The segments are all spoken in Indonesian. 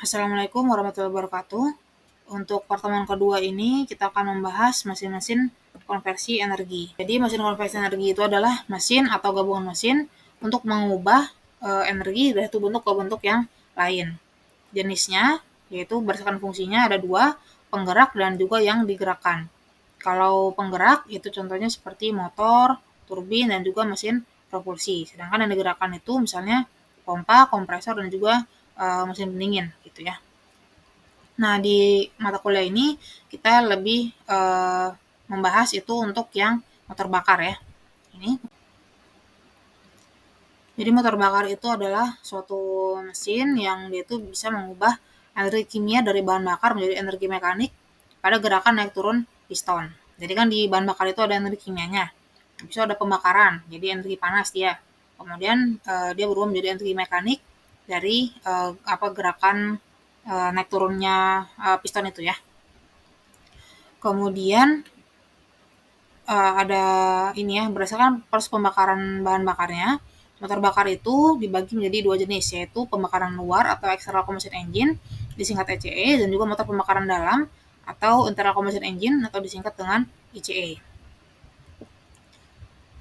Assalamualaikum warahmatullahi wabarakatuh. Untuk pertemuan kedua ini kita akan membahas mesin-mesin konversi energi. Jadi mesin konversi energi itu adalah mesin atau gabungan mesin untuk mengubah energi dari satu bentuk ke bentuk yang lain. Jenisnya yaitu berdasarkan fungsinya ada dua, penggerak dan juga yang digerakkan. Kalau penggerak itu contohnya seperti motor, turbin, dan juga mesin propulsi. Sedangkan yang digerakkan itu misalnya pompa, kompresor, dan juga mesin pendingin gitu ya. Nah, di mata kuliah ini kita lebih membahas itu untuk yang motor bakar ya. Ini. Jadi motor bakar itu adalah suatu mesin yang dia itu bisa mengubah energi kimia dari bahan bakar menjadi energi mekanik pada gerakan naik turun piston. Jadi kan di bahan bakar itu ada energi kimianya. Habis itu ada pembakaran, jadi energi panas dia. Kemudian dia berubah menjadi energi mekanik dari gerakan naik turunnya piston itu ya. Kemudian ada ini ya, berdasarkan proses pembakaran bahan bakarnya, motor bakar itu dibagi menjadi dua jenis, yaitu pembakaran luar atau external combustion engine, disingkat ECE, dan juga motor pembakaran dalam atau internal combustion engine atau disingkat dengan ICE.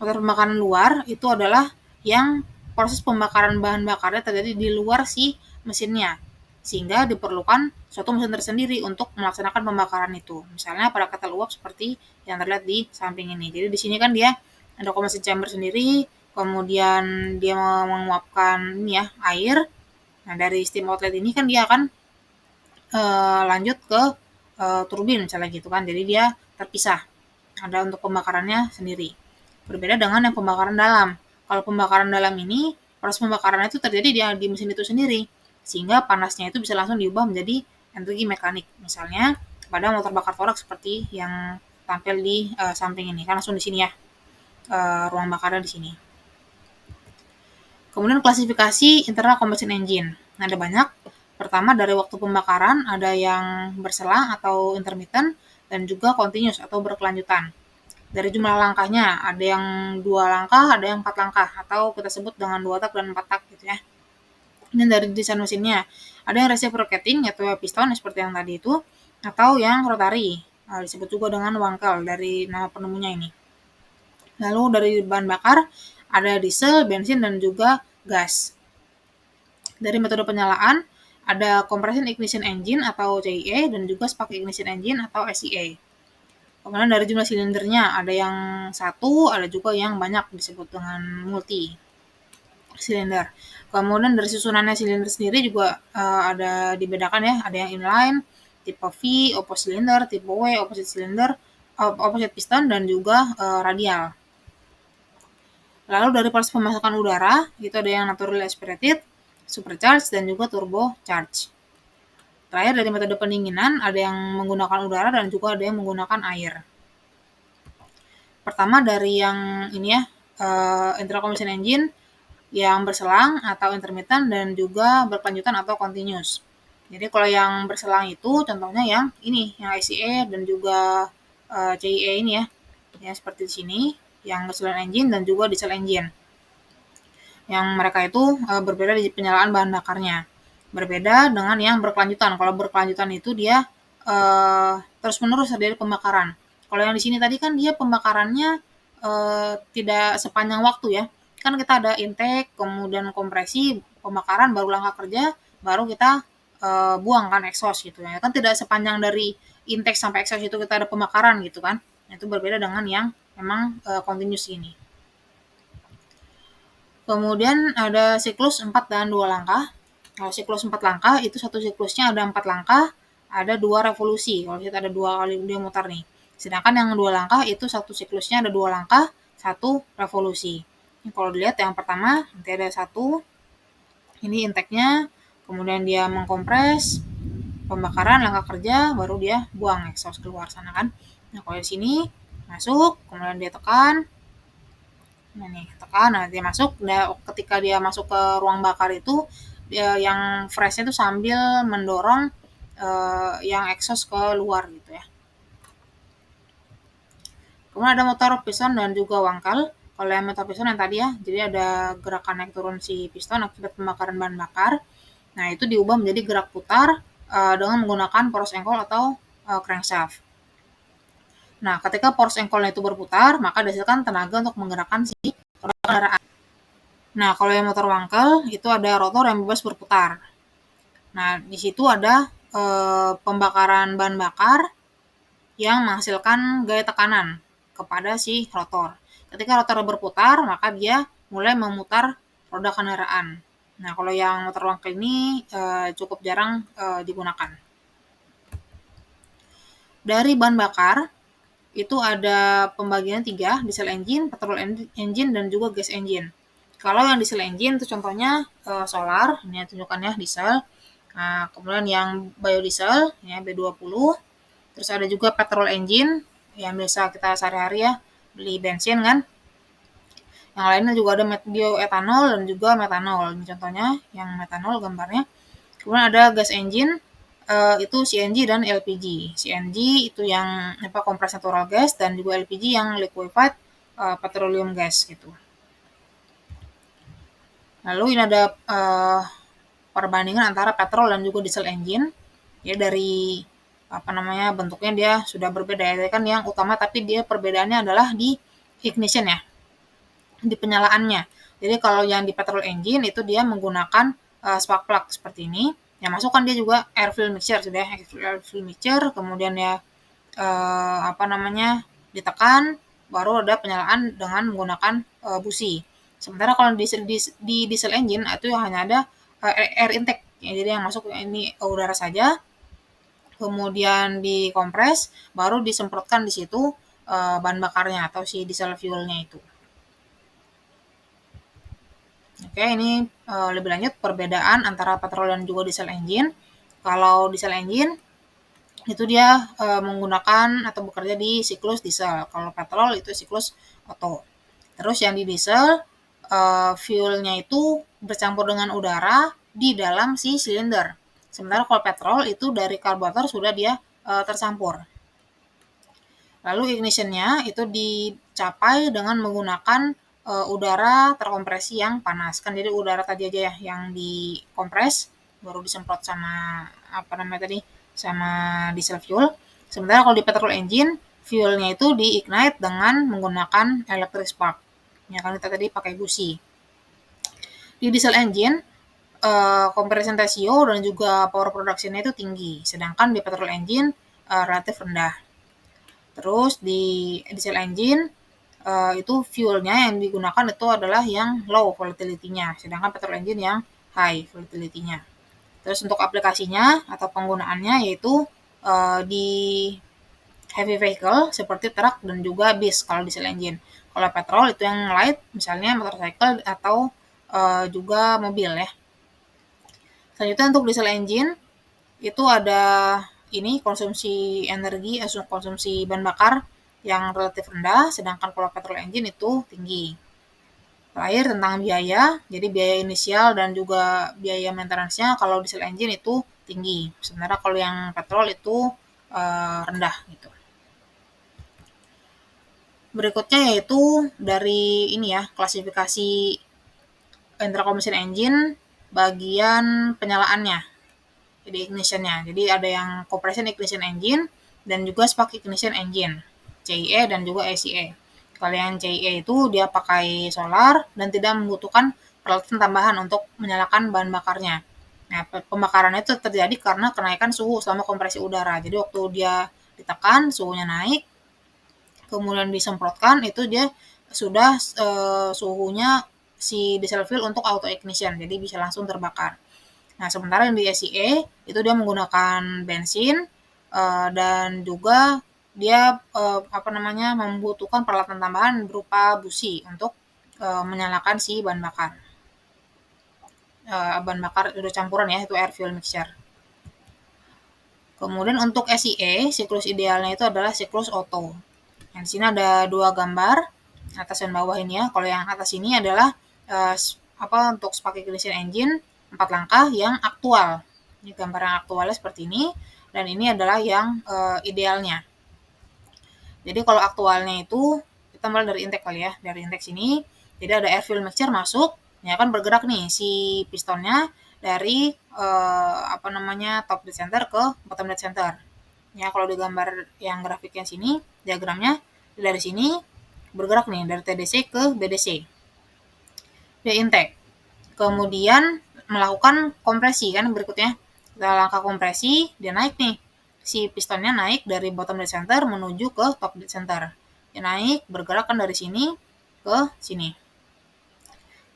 Motor pembakaran luar itu adalah yang proses pembakaran bahan bakarnya terjadi di luar si mesinnya, sehingga diperlukan suatu mesin tersendiri untuk melaksanakan pembakaran itu. Misalnya pada ketel uap seperti yang terlihat di samping ini. Jadi di sini kan dia ada combustion chamber sendiri, kemudian dia menguapkan ini ya air. Nah dari steam outlet ini kan dia akan lanjut ke turbin misalnya gitu kan. Jadi dia terpisah. Ada untuk pembakarannya sendiri. Berbeda dengan yang pembakaran dalam. Kalau pembakaran dalam ini, proses pembakaran itu terjadi di mesin itu sendiri, sehingga panasnya itu bisa langsung diubah menjadi energi mekanik. Misalnya pada motor bakar toraks seperti yang tampil di samping ini, kan langsung di sini ya, ruang bakarnya di sini. Kemudian klasifikasi internal combustion engine. Nah, ada banyak. Pertama dari waktu pembakaran, ada yang berselang atau intermittent, dan juga continuous atau berkelanjutan. Dari jumlah langkahnya, ada yang 2 langkah, ada yang 4 langkah, atau kita sebut dengan 2 tak dan 4 tak gitu ya. Dan dari desain mesinnya, ada yang reciprocating, yaitu piston seperti yang tadi itu, atau yang rotary, disebut juga dengan wankel dari nama penemunya ini. Lalu dari bahan bakar, ada diesel, bensin, dan juga gas. Dari metode penyalaan, ada compression ignition engine atau CIE, dan juga spark ignition engine atau SIE. Kemudian dari jumlah silindernya, ada yang satu, ada juga yang banyak disebut dengan multi silinder. Kemudian dari susunannya silinder sendiri juga ada dibedakan ya, ada yang inline, tipe V, opposite cylinder, tipe W, opposite cylinder, opposite piston, dan juga radial. Lalu dari proses pemasukan udara, itu ada yang naturally aspirated, supercharged, dan juga turbocharged. Terakhir dari metode pendinginan, ada yang menggunakan udara dan juga ada yang menggunakan air. Pertama dari yang ini ya, internal combustion engine yang berselang atau intermittent dan juga berkelanjutan atau continuous. Jadi kalau yang berselang itu contohnya yang ini, yang ICE dan juga CIE ini ya. Ya seperti di sini, yang gasoline engine dan juga diesel engine. Yang mereka itu berbeda di penyalaan bahan bakarnya. Berbeda dengan yang berkelanjutan. Kalau berkelanjutan itu dia terus-menerus terjadi pembakaran. Kalau yang di sini tadi kan dia pembakarannya tidak sepanjang waktu ya. Kan kita ada intake, kemudian kompresi, pembakaran, baru langkah kerja, baru kita buang kan exhaust gitu ya. Kan tidak sepanjang dari intake sampai exhaust itu kita ada pembakaran gitu kan. Itu berbeda dengan yang memang continuous ini. Kemudian ada siklus 4 dan 2 langkah. Kalau siklus 4 langkah itu satu siklusnya ada 4 langkah, ada 2 revolusi. Kalau kita ada 2 kali dia mutar nih. Sedangkan yang 2 langkah itu satu siklusnya ada 2 langkah, 1 revolusi. Ini kalau dilihat yang pertama nanti ada 1, ini intake-nya, kemudian dia mengkompres, pembakaran, langkah kerja, baru dia buang exhaust keluar sana kan. Nah kalau di sini masuk, kemudian dia tekan, nah nih tekan, nah dia masuk, ketika dia masuk ke ruang bakar itu yang freshnya itu sambil mendorong yang exhaust ke luar gitu ya. Kemudian ada motor piston dan juga wangkal. Kalau yang motor piston yang tadi ya, jadi ada gerakan naik turun si piston akibat pembakaran bahan bakar. Nah, itu diubah menjadi gerak putar dengan menggunakan poros engkol atau crankshaft. Nah, ketika poros engkolnya itu berputar, maka dihasilkan tenaga untuk menggerakkan si roda kendaraan. Nah, kalau yang motor wangkel itu ada rotor yang bebas berputar. Nah, di situ ada pembakaran bahan bakar yang menghasilkan gaya tekanan kepada si rotor. Ketika rotor berputar, maka dia mulai memutar roda kendaraan. Nah, kalau yang motor wangkel ini cukup jarang digunakan. Dari bahan bakar, itu ada pembagian 3, diesel engine, petrol engine, dan juga gas engine. Kalau yang diesel engine itu contohnya solar, ini tunjukkannya diesel. Nah, kemudian yang biodiesel, ya B20. Terus ada juga petrol engine, yang biasa kita sehari-hari ya, beli bensin kan. Yang lainnya juga ada bioetanol dan juga metanol. Ini contohnya yang metanol gambarnya. Kemudian ada gas engine, itu CNG dan LPG. CNG itu yang compressed natural gas, dan juga LPG yang liquefied petroleum gas gitu. Lalu ini ada perbandingan antara petrol dan juga diesel engine. Ya, dari bentuknya dia sudah berbeda ya. Kan yang utama tapi dia perbedaannya adalah di ignition ya, di penyalaannya. Jadi kalau yang di petrol engine itu dia menggunakan spark plug seperti ini. Yang masuk kan dia juga air fuel mixture sudah, air fuel mixture, kemudian ya ditekan, baru ada penyalaan dengan menggunakan busi. Sementara kalau di diesel engine itu hanya ada air intake, ya, jadi yang masuk ini udara saja, kemudian dikompres, baru disemprotkan di situ bahan bakarnya atau si diesel fuelnya itu. Oke, ini lebih lanjut perbedaan antara petrol dan juga diesel engine. Kalau diesel engine itu dia menggunakan atau bekerja di siklus diesel. Kalau petrol itu siklus Otto. Terus yang di diesel fuelnya itu bercampur dengan udara di dalam si silinder. Sementara kalau petrol itu dari karburator sudah dia tercampur. Lalu ignitionnya itu dicapai dengan menggunakan udara terkompresi yang panas. Kan jadi udara tadi aja ya yang dikompres, baru disemprot sama sama diesel fuel. Sementara kalau di petrol engine, fuelnya itu di-ignite dengan menggunakan electric spark. Ya kan kita tadi pakai busi. Di diesel engine, compression ratio dan juga power production-nya itu tinggi, sedangkan di petrol engine relatif rendah. Terus di diesel engine itu fuelnya yang digunakan itu adalah yang low volatility-nya, sedangkan petrol engine yang high volatility-nya. Terus untuk aplikasinya atau penggunaannya yaitu di heavy vehicle seperti truk dan juga bis kalau diesel engine. Kalau petrol itu yang light, misalnya motorcycle atau juga mobil ya. Selanjutnya untuk diesel engine itu ada ini konsumsi energi, konsumsi bahan bakar yang relatif rendah, sedangkan kalau petrol engine itu tinggi. Terakhir tentang biaya, jadi biaya inisial dan juga biaya maintenance-nya kalau diesel engine itu tinggi, sementara kalau yang petrol itu rendah gitu. Berikutnya yaitu dari ini ya, klasifikasi internal combustion engine bagian penyalaannya. Jadi ignition-nya. Jadi ada yang compression ignition engine dan juga spark ignition engine, CIE dan juga ACE. Kalau yang CIE itu dia pakai solar dan tidak membutuhkan peralatan tambahan untuk menyalakan bahan bakarnya. Nah, pembakaran itu terjadi karena kenaikan suhu selama kompresi udara. Jadi waktu dia ditekan, suhunya naik, kemudian disemprotkan, itu dia sudah suhunya si diesel fuel untuk auto ignition, jadi bisa langsung terbakar. Nah, sementara yang di SIE itu dia menggunakan bensin dan juga dia membutuhkan peralatan tambahan berupa busi untuk menyalakan si bahan bakar. Bahan bakar udah campuran ya, itu air fuel mixture. Kemudian untuk SIE, siklus idealnya itu adalah siklus Otto. Yang di sini ada dua gambar, atas dan bawah ini ya. Kalau yang atas ini adalah untuk spark ignition engine 4 langkah yang aktual. Ini gambar yang aktualnya seperti ini, dan ini adalah yang idealnya. Jadi kalau aktualnya itu, kita mulai dari intake kali ya, dari intake sini. Jadi ada air fuel mixture masuk, ya kan bergerak nih si pistonnya dari top dead center ke bottom dead center. Ya, kalau di gambar yang grafiknya sini, diagramnya dari sini bergerak nih dari TDC ke BDC. Dia intake. Kemudian melakukan kompresi kan berikutnya. Setelah langkah kompresi, dia naik nih. Si pistonnya naik dari bottom dead center menuju ke top dead center. Dia naik, bergerak kan dari sini ke sini.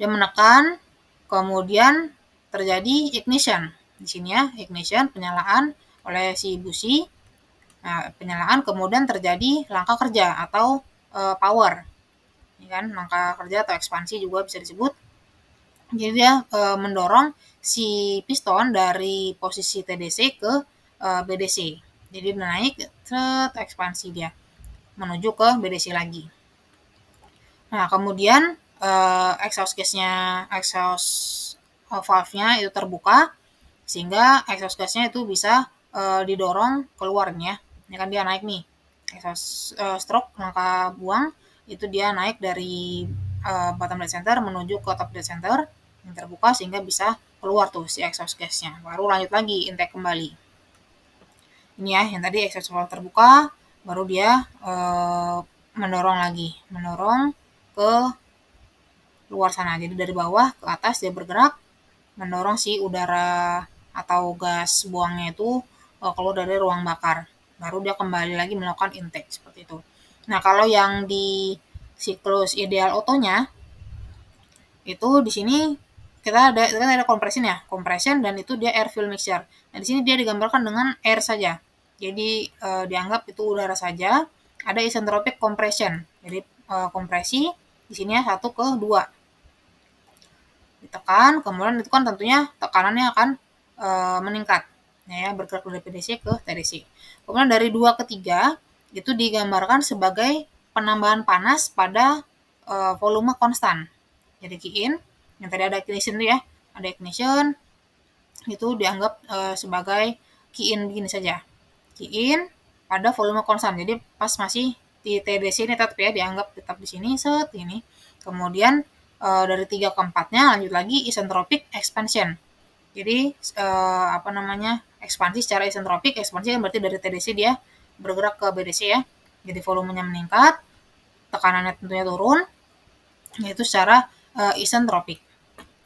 Dia menekan, kemudian terjadi ignition. Di sini ya, ignition, penyalaan oleh si busi. Nah, penyalaan kemudian terjadi langkah kerja atau power. Ini kan langkah kerja atau ekspansi juga bisa disebut. Jadi dia mendorong si piston dari posisi TDC ke BDC. Jadi naik, ekspansi dia menuju ke BDC lagi. Nah, kemudian exhaust valve-nya itu terbuka sehingga exhaust gas-nya itu bisa didorong keluarnya. Ini kan dia naik nih. Exhaust stroke langkah buang itu dia naik dari bottom dead center menuju ke top dead center yang terbuka sehingga bisa keluar tuh si exhaust gas-nya. Baru lanjut lagi intake kembali. Ini ya yang tadi exhaust valve terbuka, baru dia mendorong ke luar sana. Jadi dari bawah ke atas dia bergerak mendorong si udara atau gas buangnya itu keluar dari ruang bakar. Baru dia kembali lagi melakukan intake seperti itu. Nah, kalau yang di siklus ideal otonya itu di sini kita ada compression dan itu dia air fuel mixture. Nah, di sini dia digambarkan dengan air saja. Jadi dianggap itu udara saja. Ada isentropic compression. Jadi kompresi di sini ya 1 ke 2. Ditekan, kemudian itu kan tentunya tekanannya akan meningkat. Ya, bergerak dari PDC ke TDC. Kemudian dari 2 ke 3 itu digambarkan sebagai penambahan panas pada volume konstan. Jadi Q-in, yang tadi ada ignition tuh ya, ada ignition, itu dianggap sebagai Q-in begini saja. Q-in pada volume konstan. Jadi pas masih di TDC ini tetap ya, dianggap tetap di sini set ini. Kemudian dari 3 ke 4-nya lanjut lagi isentropic expansion. Jadi ekspansi secara isentropik, ekspansi kan berarti dari TDC dia bergerak ke BDC ya. Jadi volumenya meningkat, tekanannya tentunya turun, yaitu secara isentropik.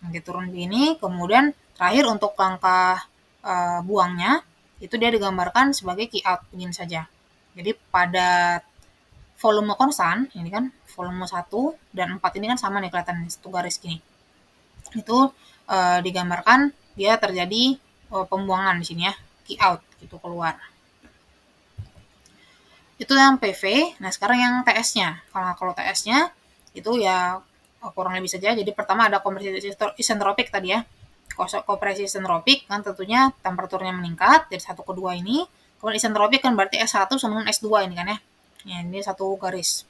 Nanti turun begini, kemudian terakhir untuk langkah buangnya, itu dia digambarkan sebagai key out, begini saja. Jadi pada volume konstan, ini kan volume 1 dan 4 ini kan sama nih kelihatan satu garis gini. Itu digambarkan dia terjadi pembuangan di sini ya, key out gitu keluar. Itu yang PV. Nah, sekarang yang TS-nya. Kalau TS-nya itu ya kurang lebih saja. Jadi pertama ada kompresi isentropik tadi ya. Kompresi isentropik kan tentunya temperaturnya meningkat dari 1 ke 2 ini. Kemudian isentropik kan berarti S1 sama dengan S2 ini kan ya. Ya, ini satu garis.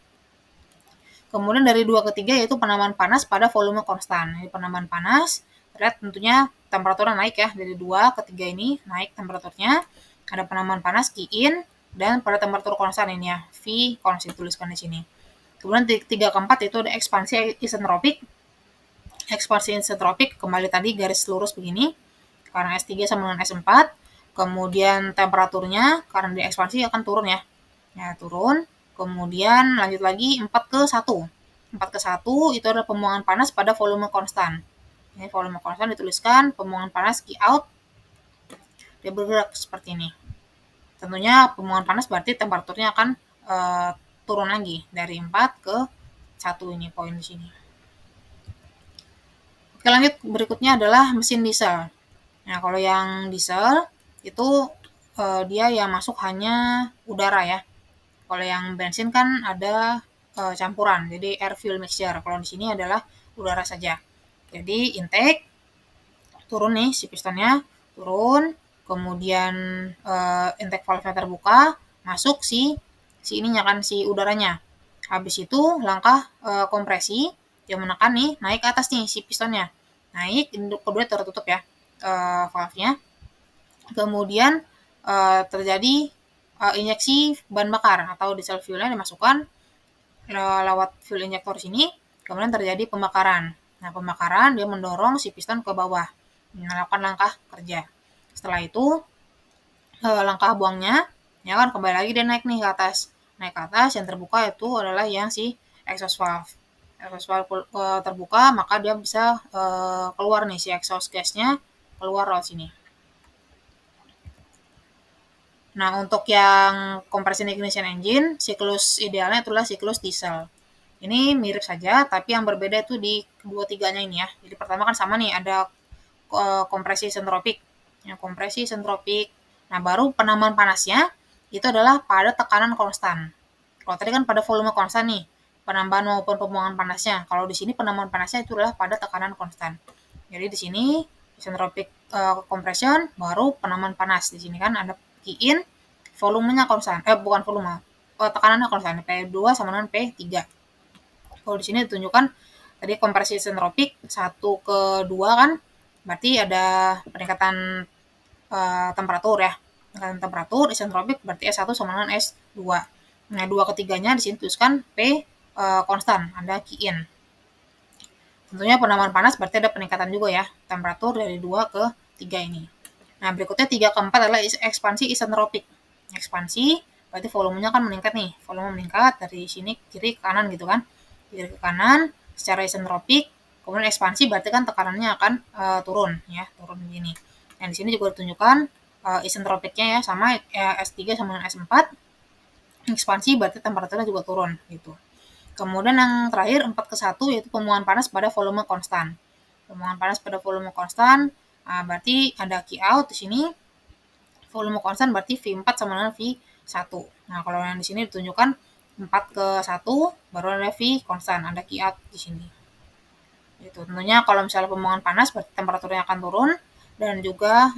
Kemudian dari 2 ke 3 yaitu penambahan panas pada volume konstan. Jadi penambahan panas, terlihat tentunya temperaturnya naik ya. Dari 2 ke 3 ini naik temperaturnya. Ada penambahan panas Q-in dan pada temperatur konstan ini ya. V konstan tuliskan di sini. Kemudian 3 ke 4 itu ada ekspansi isentropik. Ekspansi isentropik kembali tadi garis lurus begini. Karena S3 sama dengan S4. Kemudian temperaturnya karena di ekspansi akan turun ya. Ya, turun. Kemudian lanjut lagi 4 ke 1. 4 ke 1 itu adalah pembuangan panas pada volume konstan. Ini volume konstan dituliskan pembuangan panas Q out. Dia bergerak seperti ini. Tentunya pembuangan panas berarti temperaturnya akan turun lagi dari 4 ke 1 ini poin di sini. Oke, lanjut berikutnya adalah mesin diesel. Nah, kalau yang diesel itu dia yang masuk hanya udara ya. Kalau yang bensin kan ada campuran, jadi air fuel mixture. Kalau di sini adalah udara saja. Jadi intake turun nih si pistonnya, turun, kemudian intake valve-nya terbuka, masuk si ininya kan si udaranya. Habis itu langkah kompresi, dia menekan nih, naik ke atas nih si pistonnya. Naik, kedua tertutup ya valve-nya. Kemudian terjadi injeksi bahan bakar atau diesel fuel-nya dimasukkan lewat fuel injektor sini, kemudian terjadi pembakaran. Nah, pembakaran dia mendorong si piston ke bawah. melakukan langkah kerja. Setelah itu langkah buangnya, ya kan kembali lagi dia naik nih ke atas. Naik ke atas, yang terbuka itu adalah yang si exhaust valve. Exhaust valve terbuka, maka dia bisa keluar nih si exhaust gasnya, keluar lewat sini. Nah, untuk yang compression ignition engine, siklus idealnya itulah siklus diesel. Ini mirip saja, tapi yang berbeda itu di kedua tiganya ini ya. Jadi pertama kan sama nih, ada kompresi isentropik. Yang kompresi isentropik. Nah, baru penamaan panasnya itu adalah pada tekanan konstan. Kalau tadi kan pada volume konstan nih, penambahan maupun pembuangan panasnya. Kalau di sini penambahan panasnya itu adalah pada tekanan konstan. Jadi di sini isentropic compression baru penambahan panas. Di sini kan ada Q in, volumenya konstan. Bukan volume, tekanannya konstan. P2 sama dengan P3. Kalau di sini ditunjukkan tadi kompresi isentropik 1 ke 2 kan, berarti ada peningkatan temperatur ya. Peningkatan temperatur isentropik berarti S1 sama dengan S2. Nah, 2 ketiganya di sini tuliskan P konstan, ada Q in. Tentunya penambahan panas berarti ada peningkatan juga ya, temperatur dari 2 ke 3 ini. Nah, berikutnya 3 ke 4 adalah ekspansi isentropik. Ekspansi berarti volumenya kan meningkat nih, volume meningkat dari sini kiri ke kanan gitu kan. Kiri ke kanan secara isentropik, kemudian ekspansi berarti kan tekanannya akan turun ya, turun begini. Dan di sini juga ditunjukkan isentropiknya ya sama S3 sama dengan S4. Ekspansi berarti temperaturnya juga turun gitu. Kemudian yang terakhir 4 ke 1 yaitu pembuangan panas pada volume konstan. Pembuangan panas pada volume konstan berarti ada Q out di sini. Volume konstan berarti V4 sama dengan V1. Nah, kalau yang di sini ditunjukkan 4 ke 1 baru ada V konstan, ada Q out di sini. Itu tentunya kalau misalnya pembuangan panas berarti temperaturnya akan turun dan juga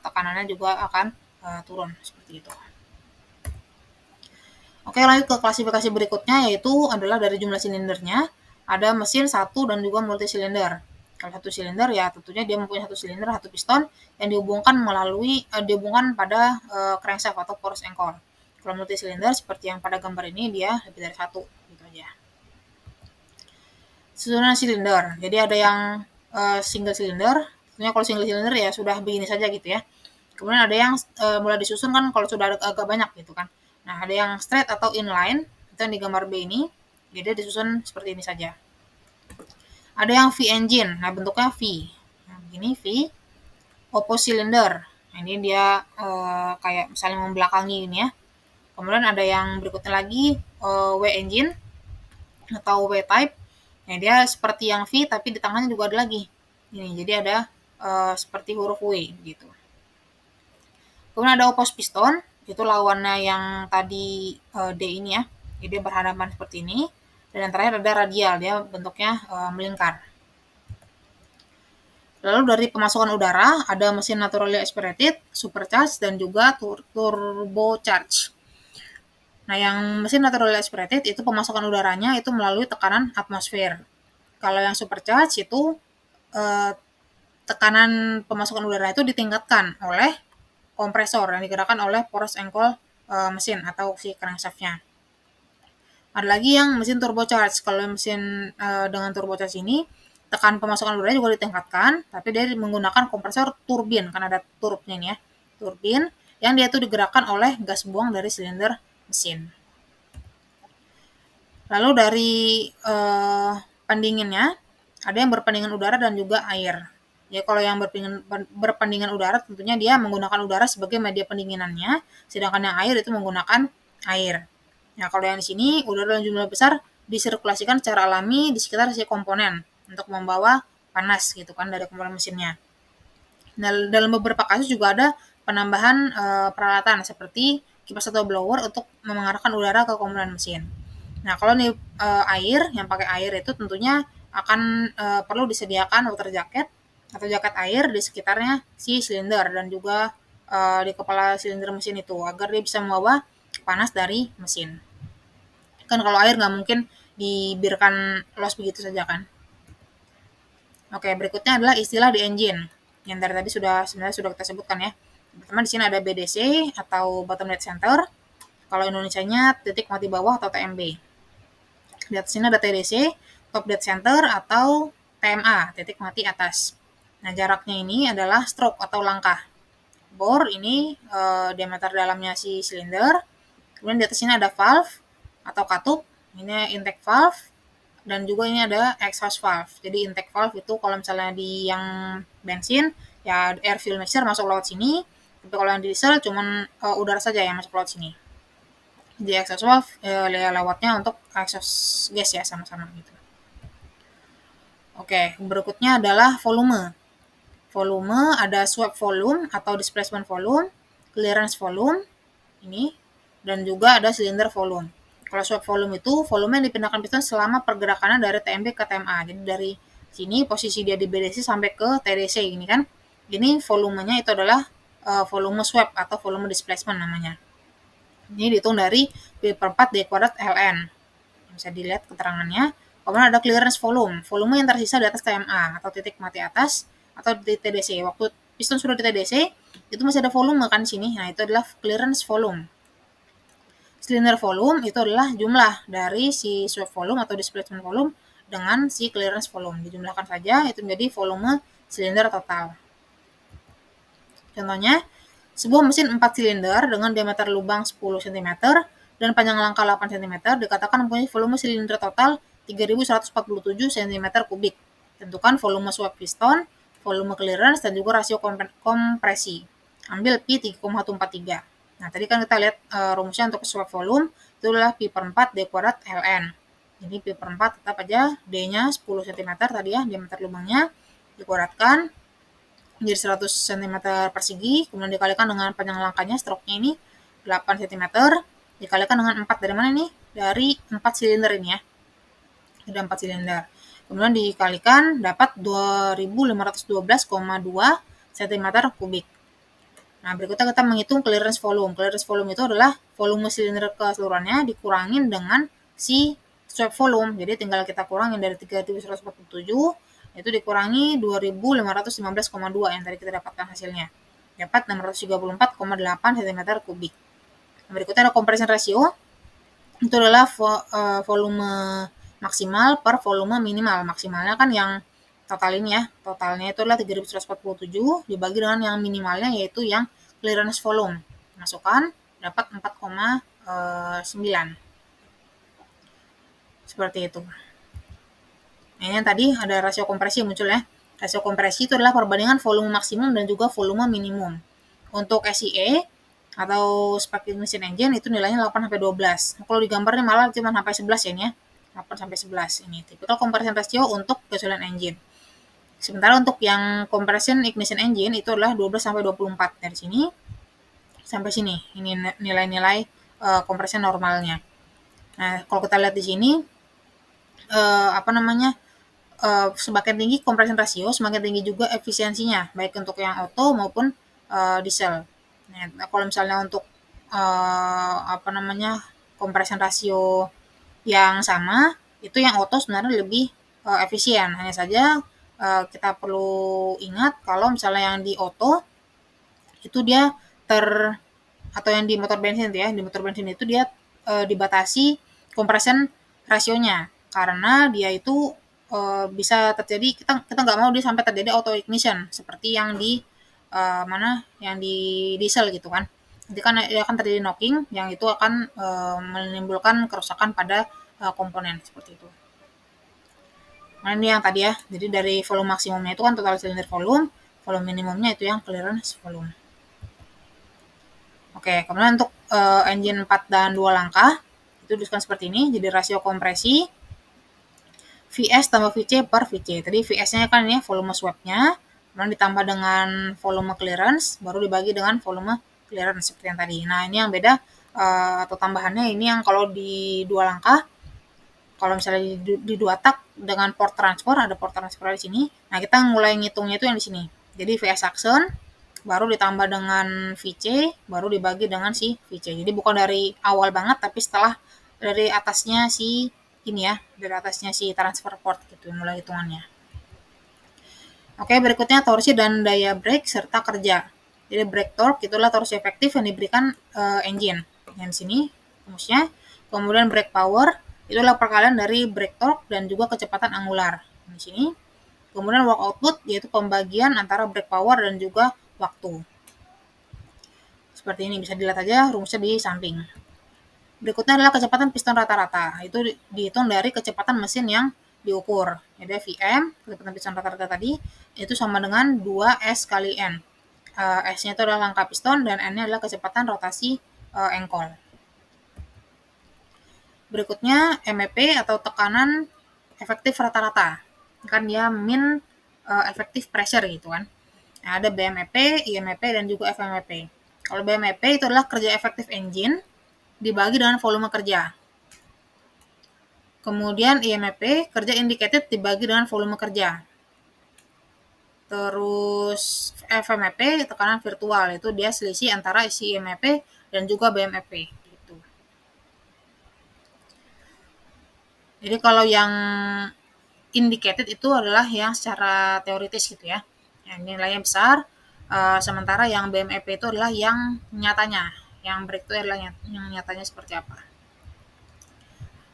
tekanannya juga akan turun seperti itu. Oke, lanjut ke klasifikasi berikutnya yaitu adalah dari jumlah silindernya. Ada mesin satu dan juga multi silinder. Kalau satu silinder ya tentunya dia mempunyai satu silinder, satu piston yang dihubungkan pada crankshaft atau force anchor. Kalau multi silinder seperti yang pada gambar ini dia lebih dari satu gitu aja. Susunan silinder. Jadi ada yang single silinder. Tentunya kalau single silinder ya sudah begini saja gitu ya. Kemudian ada yang mulai disusun kan kalau sudah agak banyak gitu kan. Nah, ada yang straight atau inline, itu yang di gambar B ini, jadi disusun seperti ini saja. Ada yang V engine, nah bentuknya V. Nah, begini V. Opposite cylinder, nah, ini dia kayak misalnya membelakangi ini ya. Kemudian ada yang berikutnya lagi W engine atau W type. Nah, dia seperti yang V tapi di tangannya juga ada lagi. Ini, jadi ada seperti huruf W gitu. Kemudian ada opposite piston, itu lawannya yang tadi D ini ya, jadi berhadapan seperti ini. Dan yang terakhir ada radial, dia bentuknya melingkar. Lalu dari pemasukan udara ada mesin naturally aspirated, supercharged, dan juga turbocharged. Nah, yang mesin naturally aspirated itu pemasukan udaranya itu melalui tekanan atmosfer. Kalau yang supercharged itu tekanan pemasukan udara itu ditingkatkan oleh kompresor yang digerakkan oleh force anchor mesin atau si crankshaftnya. Ada lagi yang mesin turbocharged. Kalau mesin dengan turbocharged ini tekan pemasukan udara juga ditingkatkan, tapi dia menggunakan kompresor turbin, kan ada turbnya ini ya, turbin yang dia itu digerakkan oleh gas buang dari silinder mesin. Lalu dari pendinginnya ada yang berpendingin udara dan juga air. Ya, kalau yang berpendingin udara tentunya dia menggunakan udara sebagai media pendinginannya, sedangkan yang air itu menggunakan air. Nah, kalau yang di sini udara dalam jumlah besar disirkulasikan secara alami di sekitar si komponen untuk membawa panas gitu kan dari komponen mesinnya. Nah, dalam beberapa kasus juga ada penambahan peralatan seperti kipas atau blower untuk mengarahkan udara ke komponen mesin. Nah, kalau nih air, yang pakai air itu tentunya akan perlu disediakan water jacket atau jaket air di sekitarnya si silinder dan juga di kepala silinder mesin itu agar dia bisa membawa panas dari mesin. Kan kalau air nggak mungkin dibiarkan los begitu saja kan. Oke, berikutnya adalah istilah di engine yang dari tadi sebenarnya sudah kita sebutkan ya. Pertama di sini ada BDC atau bottom dead center. Kalau Indonesianya titik mati bawah atau TMB. Di atas sini ada TDC, top dead center atau TMA, titik mati atas. Nah, jaraknya ini adalah stroke atau langkah. Bore ini diameter dalamnya si silinder. Kemudian di atas ini ada valve atau katup, ini intake valve, dan juga ini ada exhaust valve. Jadi intake valve itu kalau misalnya di yang bensin, ya air fuel mixture masuk lewat sini, tapi kalau yang diesel cuman udara saja yang masuk lewat sini. Jadi exhaust valve lewatnya untuk exhaust gas ya sama-sama gitu. Oke, berikutnya adalah volume. Volume ada swept volume atau displacement volume, clearance volume, ini, dan juga ada cylinder volume. Kalau swept volume itu volume yang dipindahkan piston selama pergerakannya dari TMB ke TMA. Jadi dari sini posisi dia di BDC sampai ke TDC ini kan. Ini volumenya itu adalah volume swept atau volume displacement namanya. Ini dihitung dari P/4 D kuadrat ln. Bisa dilihat keterangannya. Kemudian ada clearance volume, volume yang tersisa di atas TMA atau titik mati atas atau di TDC. Waktu piston sudah di TDC, itu masih ada volume kan di sini. Nah, itu adalah clearance volume. Cylinder volume itu adalah jumlah dari si swept volume atau displacement volume dengan si clearance volume. Dijumlahkan saja, itu menjadi volume silinder total. Contohnya, sebuah mesin 4 silinder dengan diameter lubang 10 cm dan panjang langkah 8 cm dikatakan mempunyai volume silinder total 3.147 cm3. Tentukan volume swept piston, volume clearance, dan juga rasio kompresi. Ambil P 3,143. Nah, tadi kan kita lihat rumusnya untuk swept volume itu adalah P/4 D kuadrat ln. Jadi P/4 tetap aja D-nya 10 cm tadi ya, diameter lubangnya dikuadratkan menjadi 100 cm persegi, kemudian dikalikan dengan panjang langkahnya, stroke-nya ini 8 cm, dikalikan dengan 4 dari mana nih? Dari 4 silinder ini ya. Ada 4 silinder. Kemudian dikalikan dapat 2512,2 cm3. Nah, berikutnya kita menghitung clearance volume. Clearance volume itu adalah volume silinder keseluruhannya dikurangin dengan si swept volume. Jadi tinggal kita kurangin dari 3.147 itu dikurangi 2.515,2 yang tadi kita dapatkan hasilnya. Dapat 634,8 cm3. Berikutnya ada compression ratio. Itu adalah volume maksimal per volume minimal. Maksimalnya kan yang total ini ya. Totalnya itu adalah 3.147 dibagi dengan yang minimalnya yaitu yang clearance volume. Masukkan dapat 4,9. Seperti itu. Nah, ini yang tadi ada rasio kompresi muncul ya. Rasio kompresi itu adalah perbandingan volume maksimum dan juga volume minimum. Untuk SIE atau spec ignition engine itu nilainya 8-12. Kalau di gambarnya malah cuma sampai 11 ya ini ya. 8-11 ini. Typical compression ratio untuk gasoline engine. Sementara untuk yang compression ignition engine itu adalah 12-24. Dari sini sampai sini. Ini nilai-nilai compression normalnya. Nah, kalau kita lihat di sini semakin tinggi compression ratio, semakin tinggi juga efisiensinya, baik untuk yang auto maupun diesel. Nah, kalau misalnya untuk compression ratio yang sama, itu yang auto sebenarnya lebih efisien. Hanya saja kita perlu ingat kalau misalnya yang di auto itu dia atau yang di motor bensin ya, di motor bensin itu dia dibatasi compression rasionya karena dia itu bisa terjadi kita nggak mau dia sampai terjadi auto ignition seperti yang di yang di diesel gitu kan. Nanti kan dia akan terjadi knocking yang itu akan menimbulkan kerusakan pada komponen seperti itu. Nah, ini yang tadi ya. Jadi dari volume maksimumnya itu kan total cylinder volume minimumnya itu yang clearance volume. Oke, kemudian untuk engine 4 dan 2 langkah itu disebutkan seperti ini. Jadi rasio kompresi VS tambah VC per VC. Tadi VS-nya kan ini volume swept-nya, kemudian ditambah dengan volume clearance, baru dibagi dengan volume clearance seperti yang tadi. Nah, ini yang beda atau tambahannya ini yang kalau di 2 langkah, kalau misalnya di 2 tak dengan port transfer, ada port transfer di sini. Nah, kita mulai ngitungnya itu yang di sini. Jadi VS action, baru ditambah dengan VC, baru dibagi dengan si VC. Jadi bukan dari awal banget, tapi setelah dari atasnya si ini ya, dari atasnya si transfer port gitu, mulai hitungannya. Oke, berikutnya torsi dan daya brake serta kerja. Jadi brake torque itulah torsi efektif yang diberikan engine. Yang di sini rumusnya. Kemudian brake power itulah perkalian dari brake torque dan juga kecepatan angular. Di sini. Kemudian work output yaitu pembagian antara break power dan juga waktu. Seperti ini, bisa dilihat aja rumusnya di samping. Berikutnya adalah kecepatan piston rata-rata. Itu dihitung dari kecepatan mesin yang diukur. Jadi Vm, kecepatan piston rata-rata tadi, itu sama dengan 2S kali N. S-nya itu adalah langkah piston dan N-nya adalah kecepatan rotasi engkol. Berikutnya MEP atau tekanan efektif rata-rata. Kan dia min effective pressure gitu kan. Nah, ada BMEP, IMEP, dan juga FMEP. Kalau BMEP itu adalah kerja efektif engine dibagi dengan volume kerja. Kemudian IMEP, kerja indicated dibagi dengan volume kerja. Terus FMEP, tekanan virtual, itu dia selisih antara isi IMEP dan juga BMEP. Gitu. Jadi kalau yang indicated itu adalah yang secara teoritis gitu ya. Yang nilainya besar, sementara yang BMEP itu adalah yang nyatanya. Yang break itu adalah yang nyatanya seperti apa.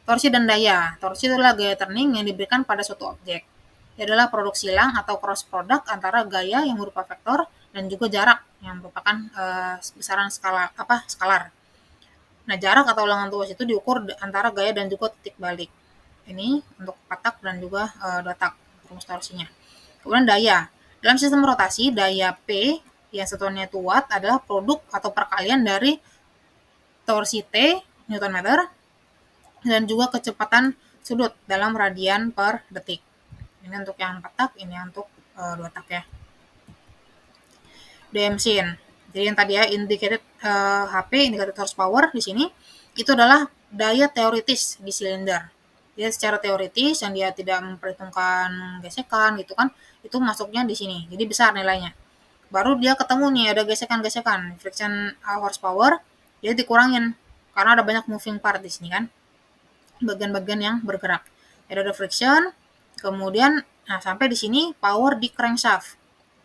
Torsi dan daya. Torsi adalah gaya turning yang diberikan pada suatu objek. Dia adalah produk silang atau cross product antara gaya yang berupa vektor dan juga jarak yang merupakan besaran skalar. Nah, jarak atau ulangan tuas itu diukur antara gaya dan juga titik balik. Ini untuk patak dan juga datak rumus torsinya. Kemudian daya. Dalam sistem rotasi, daya P yang satuannya itu watt adalah produk atau perkalian dari torsi T Newton meter dan juga kecepatan sudut dalam radian per detik. Ini untuk yang 4 tak, ini untuk 2 tak ya. Daya mesin. Jadi yang tadi ya indicated HP, indicated horsepower di sini itu adalah daya teoritis di silinder. Dia secara teoritis yang dia tidak memperhitungkan gesekan gitu kan, itu masuknya di sini. Jadi besar nilainya. Baru dia ketemu nih ada gesekan-gesekan, friction horsepower, dia dikurangin karena ada banyak moving part di sini kan. Bagian-bagian yang bergerak. Ada friction, kemudian sampai di sini power di crankshaft.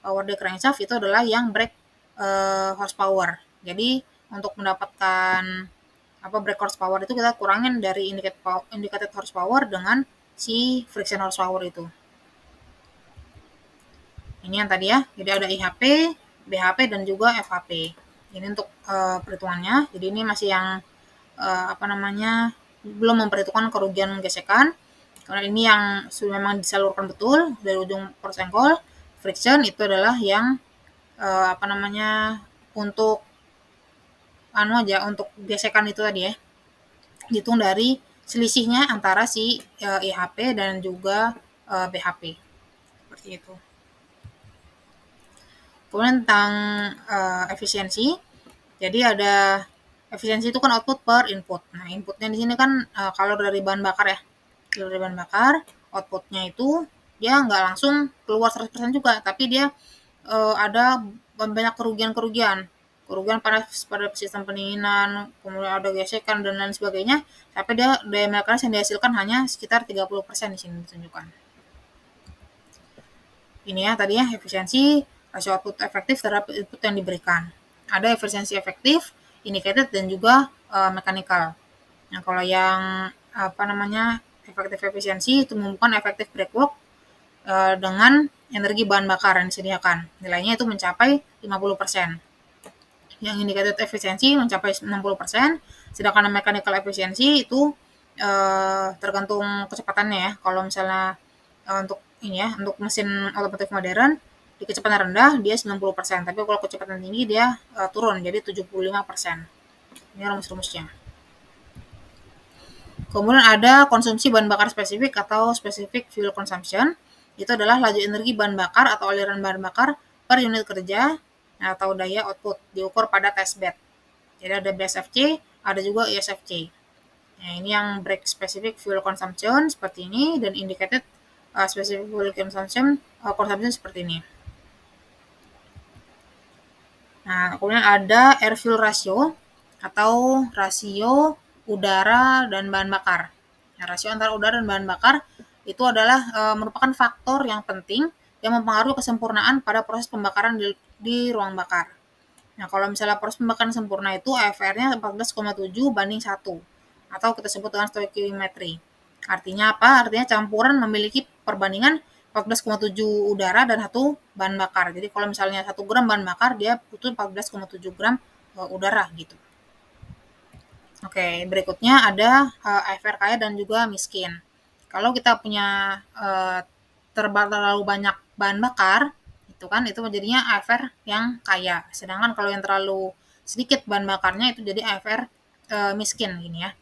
Power di crankshaft itu adalah yang brake horsepower. Jadi untuk mendapatkan brake horsepower itu kita kurangin dari indicated horsepower dengan si friction horsepower itu. Ini yang tadi ya. Jadi ada IHP, BHP dan juga FHP. Ini untuk perhitungannya. Jadi ini masih yang belum memperhitungkan kerugian gesekan. Karena ini yang sudah memang disalurkan betul dari ujung poros engkol. Friction itu adalah yang untuk untuk gesekan itu tadi ya. Dihitung dari selisihnya antara si IHP dan juga BHP. Seperti itu. Kemudian tentang efisiensi. Jadi ada efisiensi itu kan output per input. Nah, inputnya di sini kan kalau dari bahan bakar ya. Kalau dari bahan bakar, outputnya itu dia nggak langsung keluar 100% juga, tapi dia ada banyak kerugian pada sistem pendinginan, kemudian ada gesekan dan lain sebagainya, sampai daya mekanis yang dihasilkan hanya sekitar 30% di sini ditunjukkan. Ini ya tadi ya efisiensi rasio output efektif terhadap input yang diberikan. Ada efisiensi efektif, indicated dan juga mechanical. Nah, kalau yang efektif efisiensi itu mengumpulkan efektif break work dengan energi bahan bakar yang disediakan. Nilainya itu mencapai 50%. Yang indicated efisiensi mencapai 60%, sedangkan mechanical efisiensi itu tergantung kecepatannya ya. Kalau misalnya untuk mesin otomotif modern di kecepatan rendah dia 90%, tapi kalau kecepatan tinggi dia turun jadi 75%. Ini rumus-rumusnya. Kemudian ada konsumsi bahan bakar spesifik atau specific fuel consumption. Itu adalah laju energi bahan bakar atau aliran bahan bakar per unit kerja atau daya output diukur pada test bed. Jadi ada BSFC, ada juga ISFC. Nah, ini yang break specific fuel consumption seperti ini dan indicated specific fuel consumption seperti ini. Nah, kemudian ada air fuel ratio atau rasio udara dan bahan bakar. Nah, rasio antara udara dan bahan bakar itu adalah merupakan faktor yang penting yang mempengaruhi kesempurnaan pada proses pembakaran di ruang bakar. Nah, kalau misalnya proses pembakaran sempurna itu AFR-nya 14,7 banding 1 atau kita sebut dengan stoichiometry. Artinya apa? Artinya campuran memiliki perbandingan 14,7 udara dan 1 bahan bakar. Jadi kalau misalnya 1 gram bahan bakar, dia butuh 14,7 gram udara gitu. Oke, berikutnya ada AFR kaya dan juga miskin. Kalau kita punya terlalu banyak bahan bakar, itu kan itu jadinya AFR yang kaya. Sedangkan kalau yang terlalu sedikit bahan bakarnya itu jadi AFR miskin gini ya.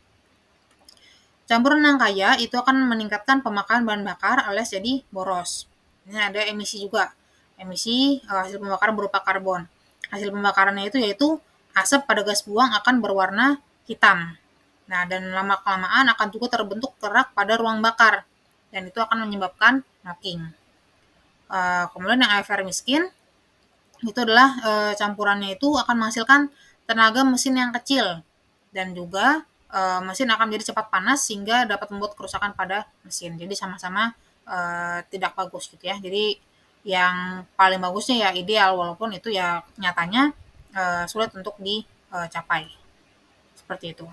Campuran yang kaya itu akan meningkatkan pemakaian bahan bakar alias jadi boros. Ini ada emisi juga. Emisi hasil pembakaran berupa karbon. Hasil pembakarannya itu yaitu asap pada gas buang akan berwarna hitam. Nah, dan lama-kelamaan akan juga terbentuk kerak pada ruang bakar. Dan itu akan menyebabkan knocking. Kemudian yang AFR miskin, itu adalah campurannya itu akan menghasilkan tenaga mesin yang kecil. Dan juga mesin akan menjadi cepat panas sehingga dapat membuat kerusakan pada mesin. Jadi sama-sama tidak bagus gitu ya. Jadi yang paling bagusnya ya ideal, walaupun itu ya nyatanya sulit untuk dicapai. Seperti itu.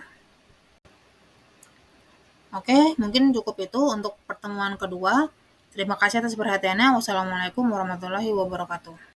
Oke, mungkin cukup itu untuk pertemuan kedua. Terima kasih atas perhatiannya. Wassalamualaikum warahmatullahi wabarakatuh.